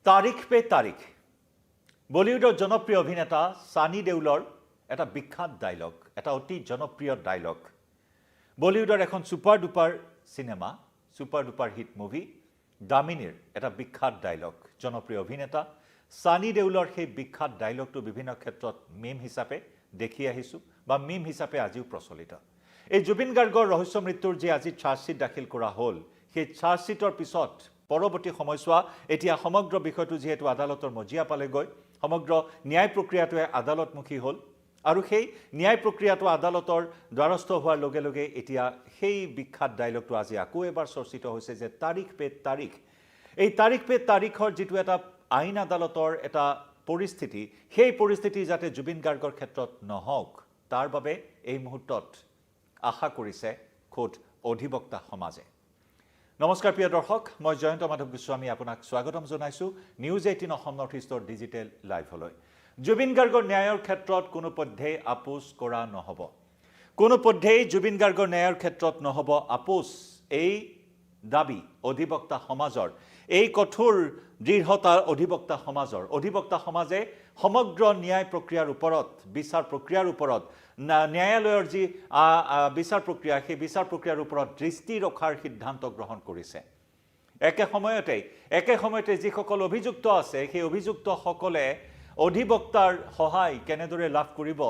তাৰিখ পে তাৰিখ বলিউডৰ জনপ্ৰিয় অভিনেতা সানি দেওলৰ এটা বিখ্যাত ডায়লগ, এটা অতি জনপ্ৰিয় ডায়লগ। বলিউডৰ এখন super duper cinema, super duper hit movie দামিনীৰ এটা বিখ্যাত ডায়লগ। জনপ্ৰিয় অভিনেতা সানি দেওলৰ সেই বিখ্যাত ডায়লগটো বিভিন্ন ক্ষেত্ৰত মিম হিচাপে দেখি আহিছো বা মিম হিচাপে আজিও প্ৰচলিত। এই জুবিন গাৰ্গৰ ৰহস্য মৃত্যুৰ যে আজি চাৰ্জশ্বিট দাখিল কৰা হ'ল, সেই চাৰ্জশ্বিটৰ পিছত পৰৱৰ্তী সময়ছোৱা এতিয়া সমগ্ৰ বিষয়টো যেহেতু আদালতৰ মজিয়া পালেগৈ, সমগ্ৰ ন্যায় প্ৰক্ৰিয়াটোৱে আদালতমুখী হ'ল আৰু সেই ন্যায় প্ৰক্ৰিয়াটো আদালতৰ দ্বাৰস্থ হোৱাৰ লগে লগে এতিয়া সেই বিখ্যাত ডায়লগটো আজি আকৌ এবাৰ চৰ্চিত হৈছে যে তাৰিখ পে তাৰিখ। এই তাৰিখ পে তাৰিখৰ যিটো এটা আইন আদালতৰ এটা পৰিস্থিতি, সেই পৰিস্থিতি যাতে জুবিন গাৰ্গৰ ক্ষেত্ৰত নহওক তাৰ বাবে এই মুহূৰ্তত আশা কৰিছে খোদ অধিবক্তা সমাজে। নমস্কাৰ প্ৰিয় দৰ্শক, মই জয়ন্ত মাধৱ গোস্বামী আপোনাক স্বাগতম জনাইছো নিউজ 18 অসম নৰ্থ ইষ্টৰ ডিজিটেল লাইভলৈ। জুবিন গাৰ্গৰ ন্যায়ৰ ক্ষেত্ৰত কোনো পধ্যেই আপোচ কৰা নহ'ব, কোনো পধ্যেই জুবিন গাৰ্গৰ ন্যায়ৰ ক্ষেত্ৰত নহ'ব আপোচ। এই দাবী অধিবক্তা সমাজৰ, এই কঠোৰ দৃঢ়তা অধিবক্তা সমাজে সমগ্ৰ ন্যায় প্ৰক্ৰিয়াৰ ওপৰত, বিচাৰ প্ৰক্ৰিয়াৰ ওপৰত, ন্যায়ালয়ৰ যি বিচাৰ প্ৰক্ৰিয়া, সেই বিচাৰ প্ৰক্ৰিয়াৰ ওপৰত দৃষ্টি ৰখাৰ সিদ্ধান্ত গ্ৰহণ কৰিছে। একে সময়তে যিসকল অভিযুক্ত আছে, সেই অভিযুক্তসকলে অধিবক্তাৰ সহায় কেনেদৰে লাভ কৰিব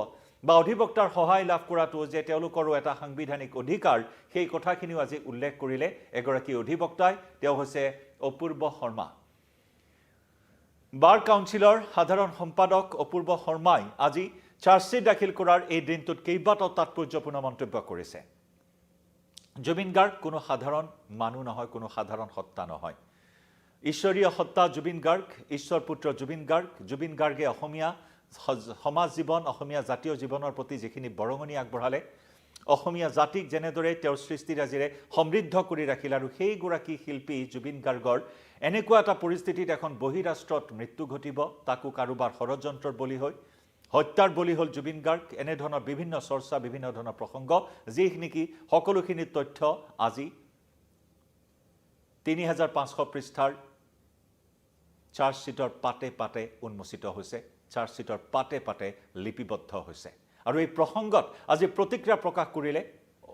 বা অধিবক্তাৰ সহায় লাভ কৰাটো যে তেওঁলোকৰো এটা সাংবিধানিক অধিকাৰ, সেই কথাখিনিও আজি উল্লেখ কৰিলে এগৰাকী অধিবক্তাই। তেওঁ হৈছে অপূৰ্ব শৰ্মা। বাৰ কাউন্সিলৰ সাধাৰণ সম্পাদক অপূৰ্ব শৰ্মাই আজি চাৰ্জশ্বিট দাখিল কৰাৰ এই দিনটোত কেইবাটাও তাৎপৰ্যপূৰ্ণ মন্তব্য কৰিছে। জুবিন গাৰ্গ কোনো সাধাৰণ মানুহ নহয়, কোনো সাধাৰণ সত্তা নহয়। ঈশ্বৰীয় সত্তা জুবিন গাৰ্গ, ঈশ্বৰ পুত্ৰ জুবিন গাৰ্গ। জুবিন গাৰ্গে অসমীয়া সমাজ জীৱন, অসমীয়া জাতীয় জীৱনৰ প্ৰতি যিখিনি বৰঙণি আগবঢ়ালে, অসমীয়া জাতিক যেনেদৰে তেওঁৰ সৃষ্টিৰাজিৰে সমৃদ্ধ কৰি ৰাখিল, আৰু সেইগৰাকী শিল্পী জুবিন গাৰ্গৰ এনেকুৱা এটা পৰিস্থিতিত এখন বহিৰাষ্ট্ৰত মৃত্যু ঘটিব, তাকো কাৰোবাৰ ষড়যন্ত্ৰৰ বলি হৈ, হত্যাৰ বলি হ'ল জুবিন গাৰ্গ। এনেধৰণৰ বিভিন্ন চৰ্চা, বিভিন্ন ধৰণৰ প্ৰসংগ, যি নেকি সকলোখিনি তথ্য আজি 3500 পৃষ্ঠাৰ চাৰ্জশ্বিটৰ পাতে পাতে উন্মোচিত হৈছে, চাৰ্জশ্বিটৰ পাতে পাতে লিপিবদ্ধ হৈছে। আৰু এই প্ৰসংগত আজি প্ৰতিক্ৰিয়া প্ৰকাশ কৰিলে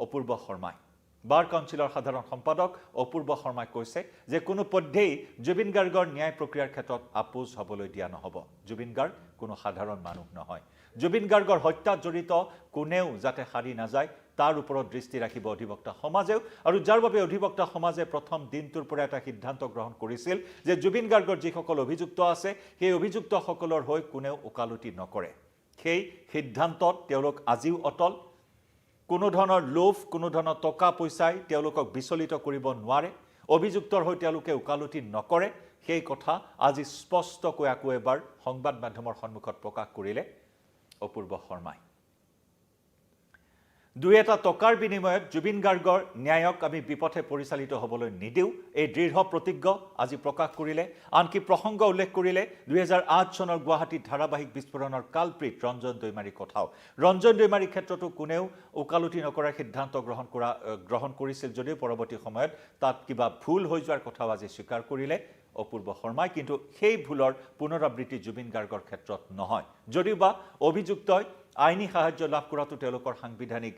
অপূৰ্ব শৰ্মাই। বাৰ কাউন্সিলৰ সাধাৰণ সম্পাদক অপূৰ্ব শৰ্মাই কৈছে যে কোনো পধ্যেই জুবিন গাৰ্গৰ ন্যায় প্ৰক্ৰিয়াৰ ক্ষেত্ৰত আপোচ হ'বলৈ দিয়া নহ'ব। জুবিন গাৰ্গ কোনো সাধাৰণ মানুহ নহয়। জুবিন গাৰ্গৰ হত্যাত জড়িত কোনেও যাতে সাৰি নাযায় তাৰ ওপৰত দৃষ্টি ৰাখিব অধিবক্তা সমাজেও, আৰু যাৰ বাবে অধিবক্তা সমাজে প্ৰথম দিনটোৰ পৰা এটা সিদ্ধান্ত গ্ৰহণ কৰিছিল যে জুবিন গাৰ্গৰ যিসকল অভিযুক্ত আছে, সেই অভিযুক্তসকলৰ হৈ কোনেও ওকালতি নকৰে। সেই সিদ্ধান্তত তেওঁলোক আজিও অটল। কোনো ধৰণৰ লোভ, কোনো ধৰণৰ টকা পইচাই তেওঁলোকক বিচলিত কৰিব নোৱাৰে। অভিযুক্তৰ হৈ তেওঁলোকে ওকালতি নকৰে। সেই কথা আজি স্পষ্টকৈ আকৌ এবাৰ সংবাদ মাধ্যমৰ সন্মুখত প্ৰকাশ কৰিলে অপূৰ্ব শৰ্মাই। দুই এটা টকাৰ বিনিময়ত জুবিন গাৰ্গৰ ন্যায়ক আমি বিপথে পৰিচালিত হ'বলৈ নিদিওঁ, এই দৃঢ় প্ৰতিজ্ঞ আজি প্ৰকাশ কৰিলে। আনকি প্ৰসংগ উল্লেখ কৰিলে 2008 চনৰ গুৱাহাটীত ধাৰাবাহিক বিস্ফোৰণৰ কালপ্ৰিত ৰঞ্জন দৈমাৰীৰ কথাও। ৰঞ্জন দৈমাৰীৰ ক্ষেত্ৰতো কোনেও ওকালতি নকৰাৰ সিদ্ধান্ত গ্ৰহণ কৰিছিল যদিও পৰৱৰ্তী সময়ত তাত কিবা ভুল হৈ যোৱাৰ কথাও আজি স্বীকাৰ কৰিলে অপূৰ্ব শৰ্মাই। কিন্তু সেই ভুলৰ পুনৰাবৃত্তি জুবিন গাৰ্গৰ ক্ষেত্ৰত নহয়। যদিও বা অভিযুক্তই আইনী সাহায্য লাভ কৰাটো তেওঁলোকৰ সাংবিধানিক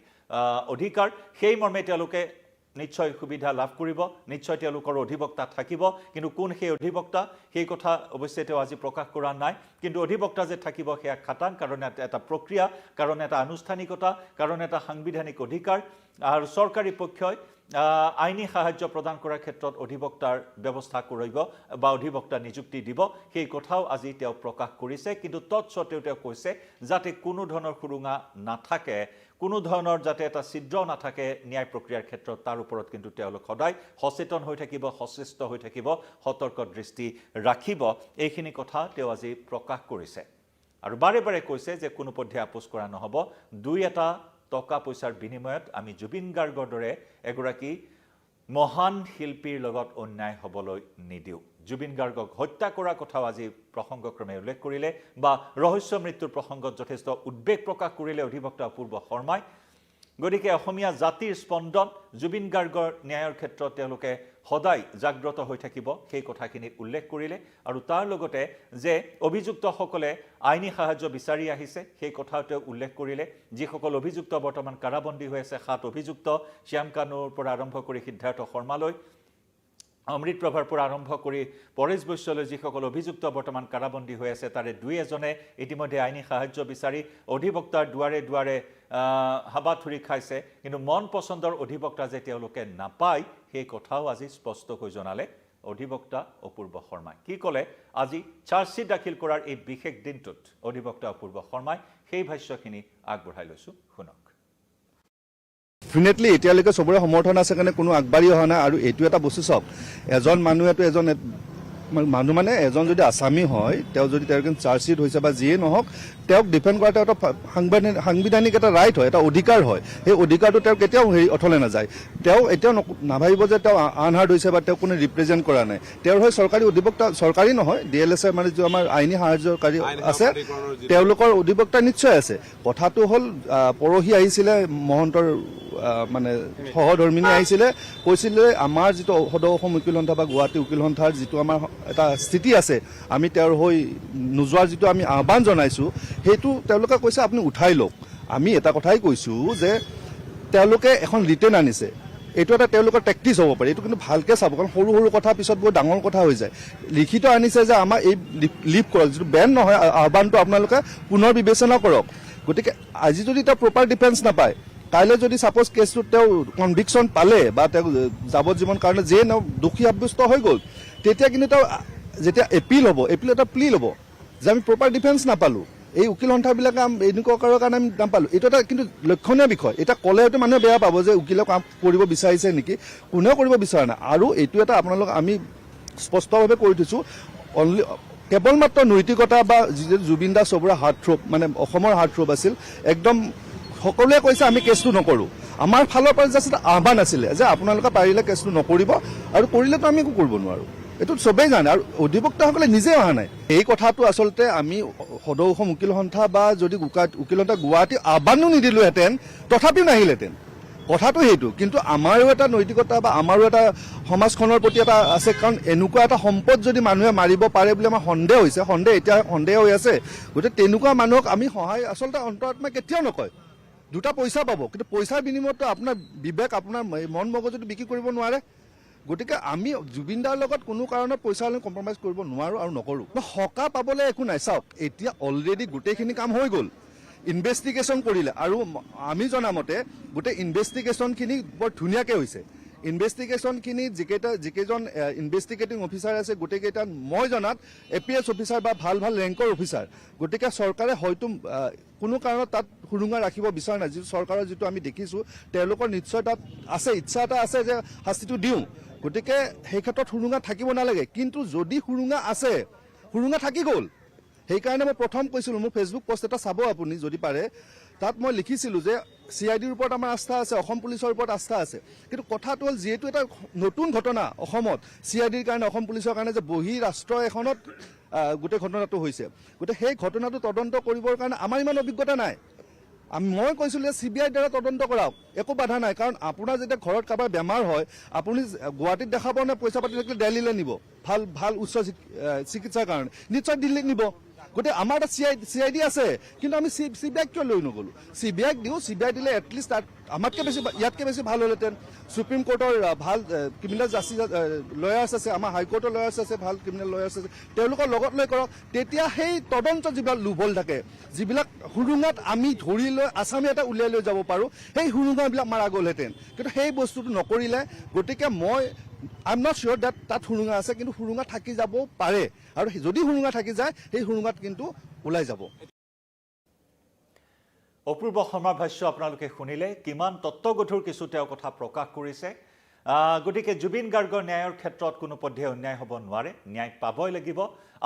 অধিকাৰ, সেই মৰ্মে তেওঁলোকে নিশ্চয় সুবিধা লাভ কৰিব, নিশ্চয় তেওঁলোকৰ অধিবক্তা থাকিব। কিন্তু কোন সেই অধিবক্তা, সেই কথা অৱশ্যে তেওঁ আজি প্ৰকাশ কৰা নাই। কিন্তু অধিবক্তা যে থাকিব সেয়া খাটাং, কাৰণ এটা প্ৰক্ৰিয়া, কাৰণ এটা আনুষ্ঠানিকতা, কাৰণ এটা সাংবিধানিক অধিকাৰ, আৰু চৰকাৰী পক্ষই আইনী সাহায্য প্ৰদান কৰাৰ ক্ষেত্ৰত অধিবক্তাৰ ব্যৱস্থা কৰিব বা অধিবক্তা নিযুক্তি দিব, সেই কথাও আজি তেওঁ প্ৰকাশ কৰিছে। কিন্তু তৎসত্ত্বেও তেওঁ কৈছে যাতে কোনো ধৰণৰ সুৰুঙা নাথাকে, কোনো ধৰণৰ যাতে এটা ছিদ্ৰ নাথাকে ন্যায় প্ৰক্ৰিয়াৰ ক্ষেত্ৰত, তাৰ ওপৰত কিন্তু তেওঁলোক সদায় সচেতন হৈ থাকিব, সচেষ্ট হৈ থাকিব, সতৰ্ক দৃষ্টি ৰাখিব। এইখিনি কথা তেওঁ আজি প্ৰকাশ কৰিছে আৰু বাৰে বাৰে কৈছে যে কোনো পধ্যে আপোচ কৰা নহ'ব। দুই এটা টকা পইচাৰ বিনিময়ত আমি জুবিন গাৰ্গৰ দৰে এগৰাকী মহান শিল্পীৰ লগত অন্যায় হ'বলৈ নিদিওঁ। জুবিন গাৰ্গক হত্যা কৰাৰ কথাও আজি প্ৰসংগক্ৰমে উল্লেখ কৰিলে বা ৰহস্য মৃত্যুৰ প্ৰসংগত যথেষ্ট উদ্বেগ প্ৰকাশ কৰিলে অধিবক্তা অপূৰ্ব শৰ্মাই। গতিকে অসমীয়া জাতিৰ স্পন্দন জুবিন গাৰ্গৰ ন্যায়ৰ ক্ষেত্ৰত তেওঁলোকে সদায় জাগ্ৰত হৈ থাকিব সেই কথাখিনি উল্লেখ কৰিলে আৰু তাৰ লগতে যে অভিযুক্তসকলে আইনী সাহায্য বিচাৰি আহিছে সেই কথাটো উল্লেখ কৰিলে যিসকল অভিযুক্ত বৰ্তমান কাৰাবন্দী হৈ আছে 7 অভিযুক্ত শ্যাম কানুৰ পৰা আৰম্ভ কৰি সিদ্ধাৰ্থ শৰ্মালৈ অমৃত প্ৰভাৰ পৰা আৰম্ভ কৰি পৰেশ বৈশ্যলৈ যিসকল অভিযুক্ত বৰ্তমান কাৰাবন্দী হৈ আছে তাৰে 2-এজনে ইতিমধ্যে আইনী সাহায্য বিচাৰি অধিবক্তাৰ দুৱাৰে দুৱাৰে হাবাথুৰি খাইছে কিন্তু মন পছন্দৰ অধিবক্তা যে তেওঁলোকে নাপায় সেই কথাও আজি স্পষ্টকৈ জনালে অধিবক্তা অপূৰ্ব শৰ্মাই কি ক'লে আজি চাৰ্জশ্বিট দাখিল কৰাৰ এই বিশেষ দিনটোত অধিবক্তা অপূৰ্ব শৰ্মাই সেই ভাষ্যখিনি আগবঢ়াই লৈছো শুনক ডেফিনেটলি এতিয়ালৈকে সবৰে সমৰ্থন আছে কাৰণে কোনো আগবাঢ়ি অহা নাই আৰু এইটো এটা বস্তু চাওক এজন মানুহেতো এজন মানুহ মানে এজন যদি আসামী হয় তেওঁ যদি তেওঁৰ চাৰ্জশ্বিট হৈছে বা যিয়ে নহওক তেওঁক ডিফেণ্ড কৰাটো এটা সাংবিধানিক এটা ৰাইট হয় এটা অধিকাৰ হয় সেই অধিকাৰটো তেওঁ কেতিয়াও অথলে নাযায় তেওঁ এতিয়াও নাভাবিব যে তেওঁ আনহাৰ্ড হৈছে বা তেওঁ কোনো ৰিপ্ৰেজেণ্ট কৰা নাই তেওঁৰ হয় চৰকাৰী অধিবক্তা চৰকাৰী নহয় DLSৰ মানে যি আমাৰ আইনী সাহায্যকাৰী আছে তেওঁলোকৰ অধিবক্তা নিশ্চয় আছে কথাটো হ'ল পৰহি আহিছিলে মহন্তৰ মানে সহধৰ্মিনী আহিছিলে কৈছিলে আমাৰ যিটো সদৌ অসম উকিল সন্থা বা গুৱাহাটী উকিল সন্থাৰ যিটো আমাৰ এটা স্থিতি আছে আমি তেওঁৰ হৈ নোযোৱাৰ যিটো আমি আহ্বান জনাইছো সেইটো তেওঁলোকে কৈছে আপুনি উঠাই লওক আমি এটা কথাই কৈছো যে তেওঁলোকে এখন ৰিটেন আনিছে এইটো এটা তেওঁলোকৰ প্ৰেক্টিছ হ'ব পাৰে এইটো কিন্তু ভালকৈ চাব কাৰণ সৰু সৰু কথা পিছত বহুত ডাঙৰ কথা হৈ যায় লিখিত আনিছে যে আমাৰ এই লিভ কৰক যিটো বেন নহয় আহ্বানটো আপোনালোকে পুনৰ বিবেচনা কৰক গতিকে আজি যদি তেওঁ প্ৰপাৰ ডিফেন্স নাপায় কাইলৈ যদি সাপোজ কেছটো তেওঁ কনভিকশ্যন পালে বা তেওঁ যাৱজ্জীৱন কাৰণে যে দোষী সাব্যস্ত হৈ গ'ল তেতিয়া কিন্তু তেওঁ যেতিয়া এপিল হ'ব এপিল এটা প্লি ল'ব যে আমি প্ৰপাৰ ডিফেন্স নাপালোঁ এই উকিল সন্থাবিলাকে এনেকুৱা কৰাৰ কাৰণে আমি নাপালোঁ এইটো এটা কিন্তু লক্ষণীয় বিষয় এটা ক'লে হয়তো মানুহে বেয়া পাব যে উকিলে কাম কৰিব বিচাৰিছে নেকি কোনেও কৰিব বিচৰা নাই আৰু এইটো এটা আপোনালোক আমি স্পষ্টভাৱে কৈ থৈছোঁ অনলি কেৱল মাত্ৰ নৈতিকতা বা জুবিন দাস চবৰে হাৰ্টথ্ৰব মানে অসমৰ হাৰ্টথ্ৰব আছিল একদম সকলোৱে কৈছে আমি কেছটো নকৰোঁ আমাৰ ফালৰ পৰা জাষ্ট এটা আহ্বান আছিলে যে আপোনালোকে পাৰিলে কেছটো নকৰিব আৰু কৰিলেতো আমি একো কৰিব নোৱাৰোঁ এইটো চবেই জানে আৰু অধিবক্তাসকলে নিজে অহা নাই এই কথাটো আচলতে আমি সদৌ অসম উকিল সন্থা বা যদি উকিল সন্থা গুৱাহাটী আহ্বানো নিদিলোহেঁতেন তথাপিও নাহিলহেঁতেন কথাটো সেইটো কিন্তু আমাৰো এটা নৈতিকতা বা আমাৰো এটা সমাজখনৰ প্ৰতি এটা আছে কাৰণ এনেকুৱা এটা সম্পদ যদি মানুহে মাৰিব পাৰে বুলি আমাৰ সন্দেহ হৈছে এতিয়া সন্দেহ হৈ আছে গতিকে তেনেকুৱা মানুহক আমি সহায় আচলতে অন্তৰাত্মাই কেতিয়াও নকয় দুটা পইচা পাব কিন্তু পইচাৰ বিনিময়ততো আপোনাৰ বিবেক আপোনাৰ মন মগজুটো বিক্ৰী কৰিব নোৱাৰে গতিকে আমি জুবিন দাৰ লগত কোনো কাৰণত পইচা লৈ কম্প্ৰমাইজ কৰিব নোৱাৰোঁ আৰু নকৰোঁ সকাহ পাবলৈ একো নাই চাওক এতিয়া অলৰেডি গোটেইখিনি কাম হৈ গ'ল ইনভেষ্টিগেশ্যন কৰিলে আৰু আমি জনামতে গোটেই ইনভেষ্টিগেশ্যনখিনি বৰ ধুনীয়াকৈ হৈছে ইনভেষ্টিগেশ্যনখিনি যিকেইজন ইনভেষ্টিগেটিং অফিচাৰ আছে গোটেইকেইটা মই জনাত APS অফিচাৰ বা ভাল ভাল ৰেংকৰ অফিচাৰ গতিকে চৰকাৰে হয়তো কোনো কাৰণত তাত সুৰুঙা ৰাখিব বিচৰা নাই যিটো চৰকাৰৰ যিটো আমি দেখিছোঁ তেওঁলোকৰ নিশ্চয় তাত আছে ইচ্ছা এটা আছে যে শাস্তিটো দিওঁ গতিকে সেই ক্ষেত্ৰত সুৰুঙা থাকিব নালাগে কিন্তু যদি সুৰুঙা আছে সুৰুঙা থাকি গ'ল সেইকাৰণে মই প্ৰথম কৈছিলোঁ মোৰ ফেচবুক পোষ্ট এটা চাব আপুনি যদি পাৰে তাত মই লিখিছিলোঁ যে CIDৰ ওপৰত আমাৰ আস্থা আছে অসম পুলিচৰ ওপৰত আস্থা আছে কিন্তু কথাটো হ'ল যিহেতু এটা নতুন ঘটনা অসমত CIDৰ কাৰণে অসম পুলিচৰ কাৰণে যে বহি ৰাষ্ট্ৰ এখনত গোটেই ঘটনাটো হৈছে গতিকে সেই ঘটনাটো তদন্ত কৰিবৰ কাৰণে আমাৰ ইমান অভিজ্ঞতা নাই মই কৈছিলোঁ যে CBIৰ দ্বাৰা তদন্ত কৰাওক একো বাধা নাই কাৰণ আপোনাৰ যেতিয়া ঘৰত কাৰোবাৰ বেমাৰ হয় আপুনি গুৱাহাটীত দেখাব নে পইচা পাতি থাকিলে দিল্লীলৈ নিব ভাল উচ্চ চিকিৎসাৰ কাৰণে নিশ্চয় দিল্লীত নিব গতিকে আমাৰ এটা CID আছে কিন্তু আমি CBIক কিয় লৈ নগ'লোঁ CBIক দিওঁ CBI দিলে এটলিষ্ট তাত আমাতকৈ বেছি ইয়াতকৈ বেছি ভাল হ'লহেঁতেন সুপ্ৰিম কোৰ্টৰ ভাল ক্ৰিমিনেল জাষ্টিচ লয়াৰ্ছ আছে আমাৰ হাইকোৰ্টৰ লয়াৰ্ছ আছে ভাল ক্ৰিমিনেল লয়াৰ্ছ আছে তেওঁলোকৰ লগত লৈ কৰক তেতিয়া সেই তদন্ত যিবিলাক লোভল থাকে যিবিলাক সুৰুঙাত আমি ধৰি লৈ আসামী এটা উলিয়াই লৈ যাব পাৰোঁ সেই সুৰুঙাবিলাক মাৰা গ'লহেঁতেন কিন্তু সেই বস্তুটো নকৰিলে গতিকে মই আই এম নট চিয়'ৰ ডেট তাত সুৰুঙা আছে কিন্তু সুৰুঙা থাকি যাব পাৰে আৰু যদি সুৰুঙা থাকি যায় সেই সুৰুঙাত কিন্তু ওলাই যাব অপূৰ্ব শৰ্মাৰ ভাষ্য আপোনালোকে শুনিলে কিমান তত্ত্বগধুৰ কিছু তেওঁ কথা প্ৰকাশ কৰিছে গতিকে জুবিন গাৰ্গৰ ন্যায়ৰ ক্ষেত্ৰত কোনো পধ্যে অন্যায় হ'ব নোৱাৰে ন্যায় পাবই লাগিব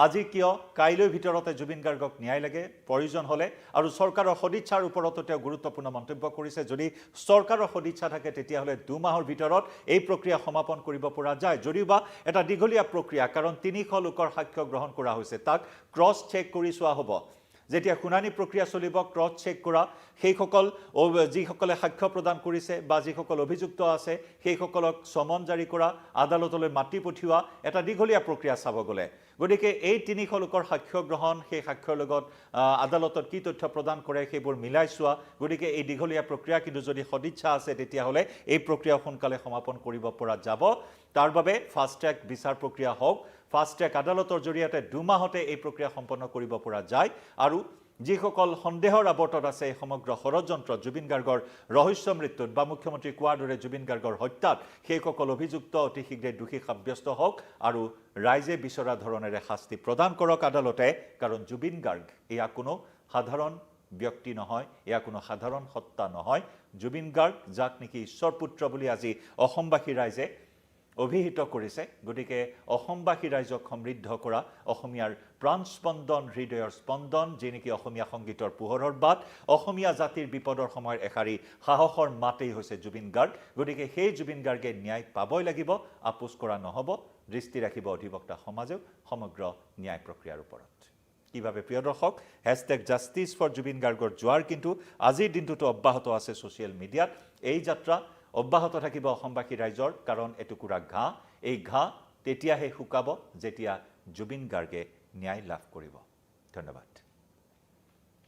আজি কিয় কাইলৈ ভিতৰতে জুবিন গাৰ্গক ন্যায় লাগে প্ৰয়োজন হ'লে আৰু চৰকাৰৰ সদিচ্ছাৰ ওপৰতো তেওঁ গুৰুত্বপূৰ্ণ মন্তব্য কৰিছে যদি চৰকাৰৰ সদিচ্ছা থাকে তেতিয়াহ'লে 2 মাহৰ ভিতৰত এই প্ৰক্ৰিয়া সমাপন কৰিব পৰা যায় যদিওবা এটা দীঘলীয়া প্ৰক্ৰিয়া কাৰণ 300 লোকৰ সাক্ষ্য গ্ৰহণ কৰা হৈছে তাক ক্ৰছ চেক কৰি চোৱা হ'ব যেতিয়া শুনানি প্ৰক্ৰিয়া চলিব ক্ৰছ চেক কৰা সেইসকল যিসকলে সাক্ষ্য প্ৰদান কৰিছে বা যিসকল অভিযুক্ত আছে সেইসকলক সমন জাৰি কৰা আদালতলৈ মাতি পঠিওৱা এটা দীঘলীয়া প্ৰক্ৰিয়া চাব গ'লে গতিকে এই 300 লোকৰ সাক্ষ্য গ্ৰহণ সেই সাক্ষ্যৰ লগত আদালতত কি তথ্য প্ৰদান কৰে সেইবোৰ মিলাই চোৱা গতিকে এই দীঘলীয়া প্ৰক্ৰিয়া কিন্তু যদি সদিচ্ছা আছে তেতিয়াহ'লে এই প্ৰক্ৰিয়া সোনকালে সমাপন কৰিব পৰা যাব তাৰ বাবে ফাষ্ট ট্ৰেক বিচাৰ প্ৰক্ৰিয়া হওক ফাষ্ট ট্ৰেক আদালতৰ জৰিয়তে 2 মাহতে এই প্ৰক্ৰিয়া সম্পন্ন কৰিব পৰা যায় আৰু যিসকল সন্দেহৰ আৱৰ্তত আছে এই সমগ্ৰ ষড়যন্ত্ৰ জুবিন গাৰ্গৰ ৰহস্য মৃত্যুত বা মুখ্যমন্ত্ৰী কোৱাৰ দৰে জুবিন গাৰ্গৰ হত্যাত সেইসকল অভিযুক্ত অতি শীঘ্ৰে দোষী সাব্যস্ত হওক আৰু ৰাইজে বিচৰা ধৰণেৰে শাস্তি প্ৰদান কৰক আদালতে কাৰণ জুবিন গাৰ্গ এয়া কোনো সাধাৰণ ব্যক্তি নহয় এয়া কোনো সাধাৰণ সত্তা নহয় জুবিন গাৰ্গ যাক নেকি ঈশ্বৰ পুত্ৰ বুলি আজি অসমবাসী ৰাইজে অভিহিত কৰিছে গতিকে অসমবাসী ৰাইজক সমৃদ্ধ কৰা অসমীয়াৰ প্ৰাণস্পন্দন হৃদয়ৰ স্পন্দন যি নেকি অসমীয়া সংগীতৰ পোহৰৰ বাট অসমীয়া জাতিৰ বিপদৰ সময়ৰ এষাৰি সাহসৰ মাতেই হৈছে জুবিন গাৰ্গ গতিকে সেই জুবিন গাৰ্গে ন্যায় পাবই লাগিব আপোচ কৰা নহ'ব দৃষ্টি ৰাখিব অধিবক্তা সমাজেও সমগ্ৰ ন্যায় প্ৰক্ৰিয়াৰ ওপৰত কিভাবে প্ৰিয় দৰ্শক #justice4Jubin গাৰ্গৰ জোৱাৰ কিন্তু আজিৰ দিনটোতো অব্যাহত আছে ছ'চিয়েল মিডিয়াত এই যাত্ৰা অব্যাহত থাকিব অসমবাসী ৰাইজৰ কাৰণ এটুকুৰা ঘাঁ এই ঘাঁ তেতিয়াহে শুকাব যেতিয়া জুবিন গাৰ্গে ন্যায় লাভ কৰিব ধন্যবাদ